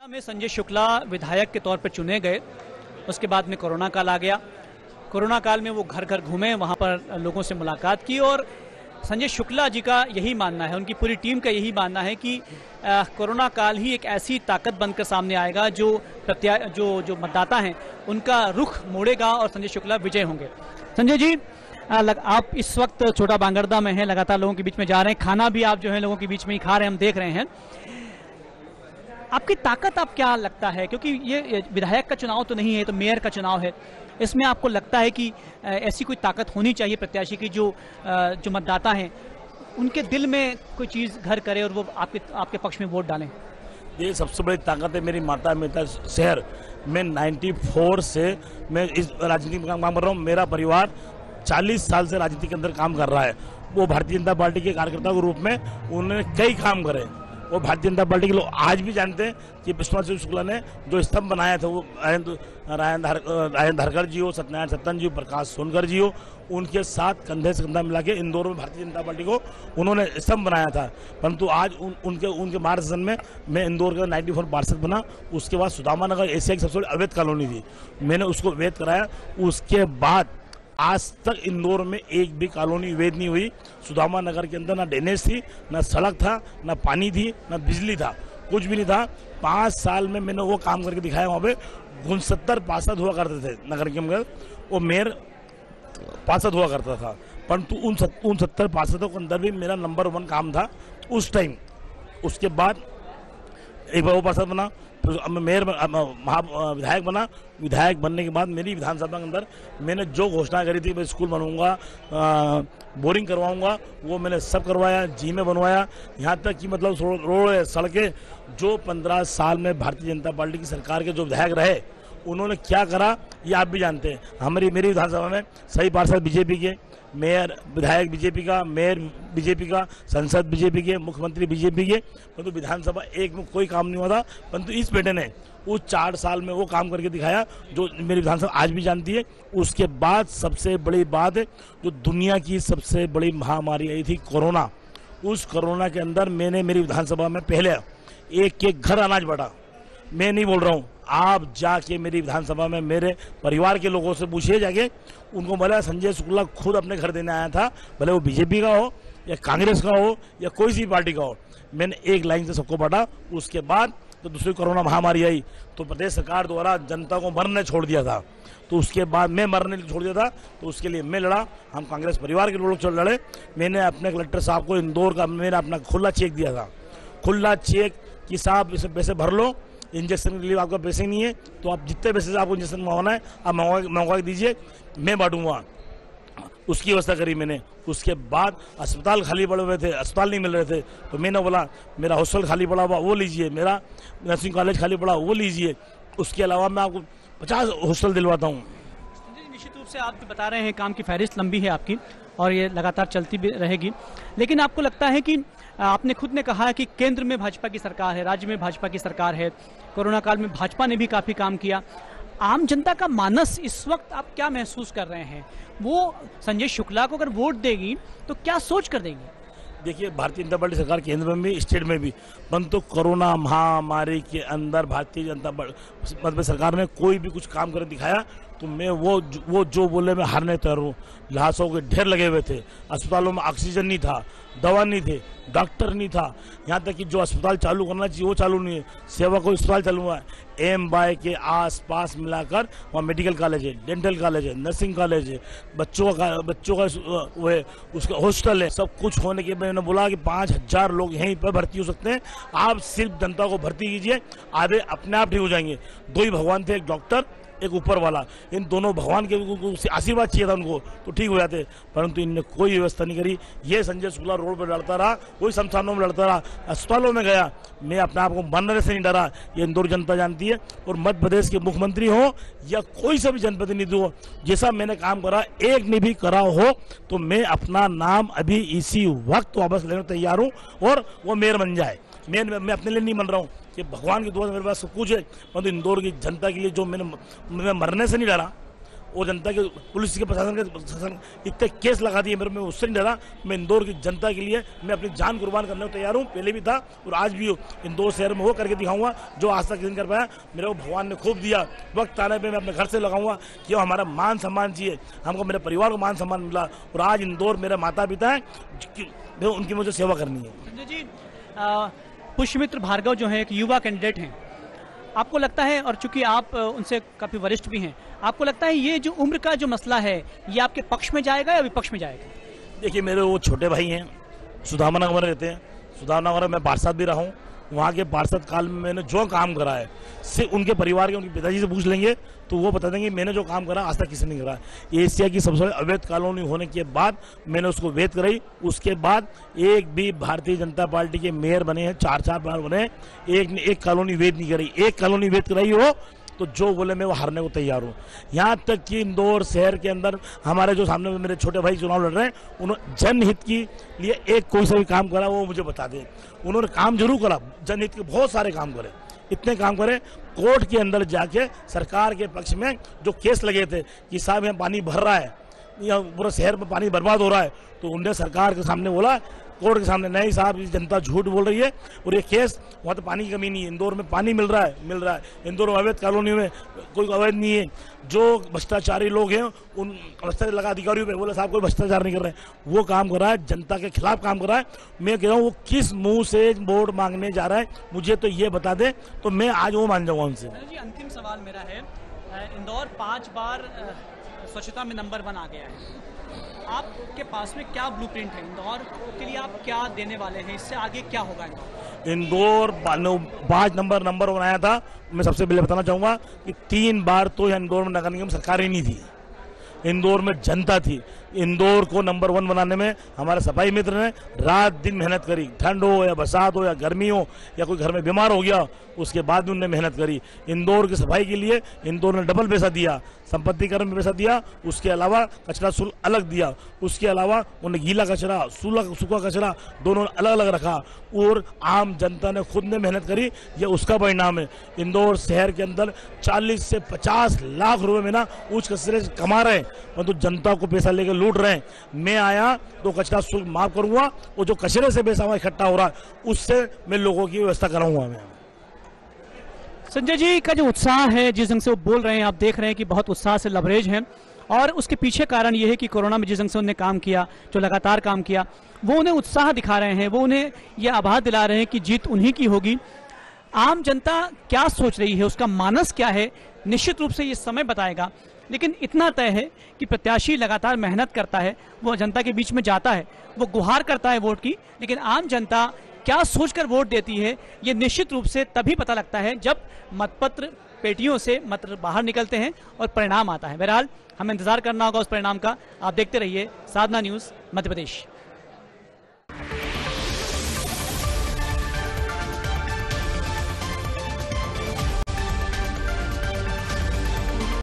में संजय शुक्ला विधायक के तौर पर चुने गए। उसके बाद में कोरोना काल आ गया। कोरोना काल में वो घर घर घूमे, वहाँ पर लोगों से मुलाकात की और संजय शुक्ला जी का यही मानना है, उनकी पूरी टीम का यही मानना है कि कोरोना काल ही एक ऐसी ताकत बनकर सामने आएगा जो जो मतदाता हैं उनका रुख मोड़ेगा और संजय शुक्ला विजय होंगे। संजय जी, आप इस वक्त छोटा बांगरदा में हैं, लगातार लोगों के बीच में जा रहे हैं, खाना भी आप जो है लोगों के बीच में ही खा रहे हैं, हम देख रहे हैं। आपकी ताकत आप क्या लगता है, क्योंकि ये विधायक का चुनाव तो नहीं है, तो मेयर का चुनाव है, इसमें आपको लगता है कि ऐसी कोई ताकत होनी चाहिए प्रत्याशी की जो मतदाता हैं उनके दिल में कोई चीज़ घर करे और वो आपके पक्ष में वोट डालें? ये सबसे बड़ी ताकत है मेरी माता पिता शहर में। 94 से मैं इस राजनीति में काम कर रहा हूँ। मेरा परिवार 40 साल से राजनीति के अंदर काम कर रहा है। वो भारतीय जनता पार्टी के कार्यकर्ता के रूप में उन्होंने कई काम करे। वो भारतीय जनता पार्टी के लोग आज भी जानते हैं कि विश्वनाथ शुक्ला ने जो स्तंभ बनाया था, वो राजेंद्र धरकर जी हो, सत्यनारायण सत्तन जी हो, प्रकाश सोनकर जी हो, उनके साथ कंधे से कंधा मिला के इंदौर में भारतीय जनता पार्टी को उन्होंने स्तंभ बनाया था। परंतु आज उनके मार्गदर्शन में मैं इंदौर का 94 पार्षद बना। उसके बाद सुदामा नगर एशिया की सबसे बड़ी अवैध कॉलोनी थी, मैंने उसको वैध कराया। उसके बाद आज तक इंदौर में एक भी कॉलोनी वैध नहीं हुई। सुदामा नगर के अंदर ना ड्रेनेज थी, ना सड़क था, ना पानी थी, ना बिजली था, कुछ भी नहीं था। 5 साल में मैंने वो काम करके दिखाया। वहाँ पे 69 पार्षद हुआ करते थे नगर के अंदर, वो मेयर पार्षद हुआ करता था, परंतु उन 70 पार्षदों के अंदर भी मेरा नंबर 1 काम था उस टाइम। उसके बाद एक बार वो पार्षद बना, फिर मेयर विधायक बना। विधायक बनने के बाद मेरी विधानसभा के अंदर मैंने जो घोषणा करी थी, मैं स्कूल बनवाऊंगा, बोरिंग करवाऊंगा, वो मैंने सब करवाया, जीमें बनवाया। यहाँ तक कि मतलब रोड सड़कें जो 15 साल में भारतीय जनता पार्टी की सरकार के जो विधायक रहे उन्होंने क्या करा ये आप भी जानते हैं। मेरी विधानसभा में सही पार्षद बीजेपी के, मेयर विधायक बीजेपी का, मेयर बीजेपी का, संसद बीजेपी के, मुख्यमंत्री बीजेपी के, परंतु विधानसभा एक में कोई काम नहीं हुआ था। परंतु इस बेटे ने उस 4 साल में वो काम करके दिखाया जो मेरी विधानसभा आज भी जानती है। उसके बाद सबसे बड़ी बात है, जो दुनिया की सबसे बड़ी महामारी आई थी कोरोना, उस कोरोना के अंदर मैंने मेरी विधानसभा में पहले एक घर अनाज बांटा। मैं नहीं बोल रहा हूँ, आप जाके मेरी विधानसभा में मेरे परिवार के लोगों से पूछिए जाके, उनको बोला संजय शुक्ला खुद अपने घर देने आया था, भले वो बीजेपी का हो या कांग्रेस का हो या कोई सी पार्टी का हो, मैंने एक लाइन से सबको बांटा। उसके बाद तो दूसरी कोरोना महामारी आई तो प्रदेश सरकार द्वारा जनता को मरने छोड़ दिया था, तो उसके बाद मैं मरने छोड़ दिया था, तो उसके लिए मैं लड़ा, हम कांग्रेस परिवार के लोग लड़े। मैंने अपने कलेक्टर साहब को इंदौर का मैंने अपना खुला चेक दिया था, खुला चेक कि साहब इसे पैसे भर लो, इंजेक्शन के लिए आपका पैसे नहीं है तो आप जितने पैसे से आपको इंजेक्शन मंगवाना है आप मंगवा के दीजिए, मैं बांटूंगा। उसकी व्यवस्था करी मैंने। उसके बाद अस्पताल खाली पड़े हुए थे, अस्पताल नहीं मिल रहे थे, तो मैंने बोला मेरा हॉस्टल खाली पड़ा हुआ वो लीजिए, मेरा नर्सिंग कॉलेज खाली पड़ा वो लीजिए, उसके अलावा मैं आपको 50 हॉस्टल दिलवाता हूँ। निश्चित रूप से आप बता रहे हैं काम की फहरिस्त लंबी है आपकी और ये लगातार चलती भी रहेगी, लेकिन आपको लगता है कि आपने खुद ने कहा कि केंद्र में भाजपा की सरकार है, राज्य में भाजपा की सरकार है, कोरोना काल में भाजपा ने भी काफ़ी काम किया, आम जनता का मानस इस वक्त आप क्या महसूस कर रहे हैं? वो संजय शुक्ला को अगर वोट देगी तो क्या सोच कर देगी? देखिए, भारतीय जनता पार्टी सरकार केंद्र में भी स्टेट में भी, परंतु कोरोना महामारी के अंदर भारतीय जनता पार्टी सरकार ने कोई भी कुछ काम कर दिखाया तो मैं वो जो बोले मैं हारने तैयार हूँ। लाशों के ढेर लगे हुए थे, अस्पतालों में ऑक्सीजन नहीं था, दवा नहीं थे, डॉक्टर नहीं था, यहाँ तक कि जो अस्पताल चालू करना चाहिए वो चालू नहीं है। सेवा को अस्पताल चालू हुआ है, एम-बाई के आसपास मिलाकर वहाँ मेडिकल कॉलेज है, डेंटल कॉलेज है, नर्सिंग कॉलेज है, बच्चों का वो है, उसका हॉस्टल है, सब कुछ होने के मैंने बोला कि 5000 लोग यहीं पर भर्ती हो सकते हैं, आप सिर्फ जनता को भर्ती कीजिए, आधे अपने आप ठीक हो जाएंगे। 2 ही भगवान थे, एक डॉक्टर एक ऊपर वाला, इन दोनों भगवान के आशीर्वाद चाहिए था उनको तो ठीक हो जाते, परंतु इनने कोई व्यवस्था नहीं करी। ये संजय शुक्ला रोड पर लड़ता रहा, कोई शमशानों में लड़ता रहा, अस्पतालों में गया, मैं अपने आप को मरने से नहीं डरा। ये इंदौर जनता जानती है, और मध्य प्रदेश के मुख्यमंत्री हो या कोई सा भी जनप्रतिनिधि हो, जैसा मैंने काम करा एक ने भी करा हो तो मैं अपना नाम अभी इसी वक्त वापस लेने तैयार हूँ और वो मेयर बन जाए। मैं अपने लिए नहीं बन रहा हूँ कि भगवान की दुआ से मेरे पास सब कुछ है, परंतु इंदौर की जनता के लिए जो मैं मरने से नहीं डरा, और जनता के पुलिस के प्रशासन इतने केस लगा दिए मेरे में, उससे नहीं डरा। मैं इंदौर की जनता के लिए मैं अपनी जान कुर्बान करने को तैयार हूँ, पहले भी था और आज भी हूँ। इंदौर शहर में वो करके दिखाऊंगा जो आज तक नहीं कर पाया। मेरे को भगवान ने खूब दिया, वक्त आने पर मैं अपने घर से लगाऊंगा कि हमारा मान सम्मान चाहिए हमको, मेरे परिवार को मान सम्मान मिला और आज इंदौर मेरे माता पिता हैं, उनकी मुझे सेवा करनी है। संजय जी, पुष्यमित्र भार्गव जो है एक युवा कैंडिडेट हैं, आपको लगता है, और चूंकि आप उनसे काफ़ी वरिष्ठ भी हैं, आपको लगता है ये जो उम्र का जो मसला है ये आपके पक्ष में जाएगा या विपक्ष में जाएगा? देखिए, मेरे वो छोटे भाई हैं, सुदामा नगर में रहते हैं। सुदामा नगर में मैं पार्षद भी रहा हूँ। वहाँ के पार्षद काल में मैंने जो काम करा है सिर्फ उनके परिवार के, उनके पिताजी से पूछ लेंगे तो वो बता देंगे मैंने जो काम करा आज तक किसी ने करा। एशिया की सबसे अवैध कॉलोनी होने के बाद मैंने उसको वैध कराई। उसके बाद एक भी भारतीय जनता पार्टी के मेयर बने हैं, 4 बार बने, एक कॉलोनी वैध नहीं कराई। एक कॉलोनी वैध कराई हो तो जो बोले मैं वो हारने को तैयार हूँ। यहाँ तक कि इंदौर शहर के अंदर हमारे जो सामने में मेरे छोटे भाई चुनाव लड़ रहे हैं, उन्होंने जनहित के लिए एक कोई सा भी काम करा वो मुझे बता दें। उन्होंने काम जरूर करा, जनहित के बहुत सारे काम करे, इतने काम करे। कोर्ट के अंदर जाके सरकार के पक्ष में जो केस लगे थे कि साहब यहाँ पानी भर रहा है या पूरा शहर में पानी बर्बाद हो रहा है, तो उनने सरकार के सामने बोला, कोर्ट के सामने, नहीं साहब ये जनता झूठ बोल रही है और ये केस वहाँ तो पानी की कमी नहीं है, इंदौर में पानी मिल रहा है। इंदौर अवैध कॉलोनी में कोई अवैध नहीं है। जो भ्रष्टाचारी लोग हैं उन भ्रष्टाचार लगा अधिकारियों पे, बोले साहब कोई भ्रष्टाचार नहीं कर रहे हैं। वो काम कर रहा है, जनता के खिलाफ काम कर रहा है। मैं कह रहा हूँ वो किस मुंह से वोट मांगने जा रहा है मुझे तो ये बता दे, तो मैं आज वो मान जाऊँगा उनसे। जी, अंतिम सवाल मेरा है, इंदौर 5 बार स्वच्छता में नंबर 1 आ गया है, आपके पास में क्या ब्लूप्रिंट है इंदौर के लिए, आप क्या देने वाले हैं, इससे आगे क्या होगा? इंदौर 5 नंबर बनाया था। मैं सबसे पहले बताना चाहूँगा कि 3 बार तो इंदौर में नगर निगम सरकार ही नहीं थी, इंदौर में जनता थी। इंदौर को नंबर 1 बनाने में हमारे सफाई मित्र ने रात दिन मेहनत करी, ठंड हो या बरसात हो या गर्मी हो या कोई घर में बीमार हो गया, उसके बाद भी उन्होंने मेहनत करी। इंदौर की सफाई के लिए इंदौर ने डबल पैसा दिया, संपत्ति कर में पैसा दिया, उसके अलावा कचरा शुल्क अलग दिया, उसके अलावा उन्होंने गीला कचरा सूखा कचरा दोनों अलग अलग रखा और आम जनता ने खुद ने मेहनत करी। ये उसका परिणाम है। इंदौर शहर के अंदर 40 से 50 लाख रुपए में ना उच्च कचरे से कमा रहे हैं, मतलब जनता को पैसा लेकर लूट रहे हैं। मैं आया तो कचरा शुल्क माफ करूंगा और जो कचरे से पैसा वहां इकट्ठा हो रहा है उससे मैं लोगों की व्यवस्था कराऊंगा। मैं संजय जी का जो उत्साह है, जिस ढंग से वो बोल रहे हैं, आप देख रहे हैं कि बहुत उत्साह से लबरेज हैं, और उसके पीछे कारण ये है कि कोरोना में जिस ढंग से उन्होंने काम किया, जो लगातार काम किया, वो उन्हें उत्साह दिखा रहे हैं, वो उन्हें ये आभास दिला रहे हैं कि जीत उन्हीं की होगी। आम जनता क्या सोच रही है, उसका मानस क्या है, निश्चित रूप से ये समय बताएगा। लेकिन इतना तय है कि प्रत्याशी लगातार मेहनत करता है, वो जनता के बीच में जाता है, वो गुहार करता है वोट की, लेकिन आम जनता क्या सोचकर वोट देती है ये निश्चित रूप से तभी पता लगता है जब मतपत्र पेटियों से मत बाहर निकलते हैं और परिणाम आता है। बहरहाल हमें इंतजार करना होगा उस परिणाम का। आप देखते रहिए साधना न्यूज़ मध्य प्रदेश।